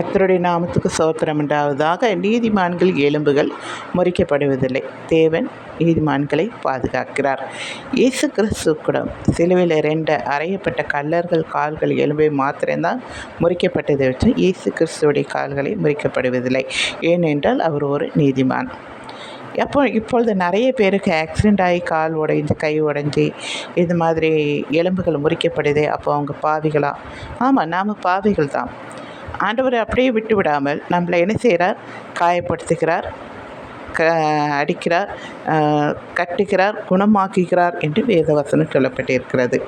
கர்த்தருடைய நாமத்துக்கு ஸ்தோத்திரம் உண்டாவதாக. நீதிமான்கள் எலும்புகள் முறிக்கப்படுவதில்லை. தேவன் நீதிமான்களை பாதுகாக்கிறார். இயேசு கிறிஸ்து கூட சிலுவையில் 2 அறையப்பட்ட கல்லர்கள் கால்கள் எலும்பை மாத்திரம்தான் முறிக்கப்பட்டதை வச்சு இயேசு கிறிஸ்துவுடைய கால்களை முறிக்கப்படுவதில்லை. ஏனென்றால் அவர் ஒரு நீதிமான். இப்பொழுது நிறைய பேருக்கு ஆக்சிடெண்ட் ஆகி கால் உடைஞ்சி கை உடைஞ்சி இது மாதிரி எலும்புகள் முறிக்கப்படுதே. அப்போ அவங்க பாவிகளா? ஆமாம், நாம் பாவிகள் தான். ஆண்டவரை அப்படியே விட்டு விடாமல் நம்மளை என்ன செய்கிறார்? காயப்படுத்துகிறார், அடிக்கிறார், கட்டுகிறார், குணமாக்குகிறார் என்று வேதவசனம் சொல்லப்பட்டிருக்கிறது.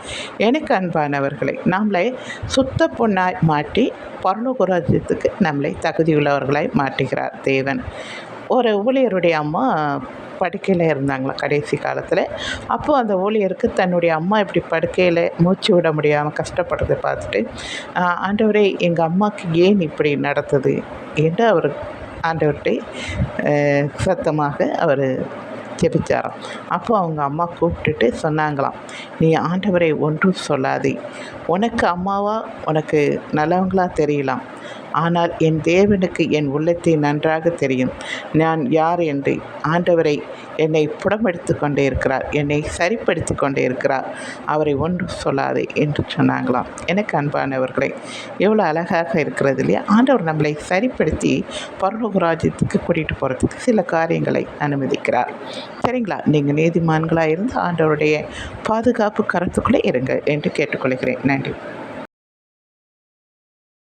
எனக்கு அன்பானவர்களை, நம்மளை சுத்த பொண்ணாய் மாற்றி பரலோக ராஜ்யத்துக்கு நம்மளை தகுதியுள்ளவர்களாய் மாற்றுகிறார் தேவன். ஒரு ஊழியருடைய அம்மா படுக்கையில் இருந்தாங்களா கடைசி காலத்தில். அப்போது அந்த ஊழியருக்கு தன்னுடைய அம்மா இப்படி படுக்கையில் மூச்சு விட முடியாமல் கஷ்டப்படுறதை பார்த்துட்டு, ஆண்டவரே எங்கள் அம்மாவுக்கு ஏன் இப்படி நடந்தது என்று அவர் ஆண்டவர்கிட்ட சத்தமாக அவர் ஜெபிச்சாராம். அப்போ அவங்க அம்மா கூப்பிட்டுட்டு சொன்னாங்களாம், நீ ஆண்டவரை ஒன்றும் சொல்லாதே. உனக்கு அம்மாவா உனக்கு நல்லவங்களா தெரியலாம், ஆனால் என் தேவனுக்கு என் உள்ளத்தை நன்றாக தெரியும். நான் யார் என்று. ஆண்டவரை என்னை புடமெடுத்து கொண்டே இருக்கிறார், என்னை சரிப்படுத்தி கொண்டே இருக்கிறார். அவரை ஒன்றும் சொல்லாதே என்று சொன்னாங்களாம். எனக்கு அன்பானவர்களை, எவ்வளோ அழகாக இருக்கிறது இல்லையா? ஆண்டவர் நம்மளை சரிப்படுத்தி பரலோக ராஜ்யத்துக்கு கூட்டிகிட்டு போகிறதுக்கு சில காரியங்களை அனுமதிக்கிறார். சரிங்களா? நீங்கள் நீதிமான்களாக இருந்து ஆண்டவருடைய பாதுகாப்பு கருத்துக்குள்ளே இருங்க என்று கேட்டுக்கொள்கிறேன். நன்றி.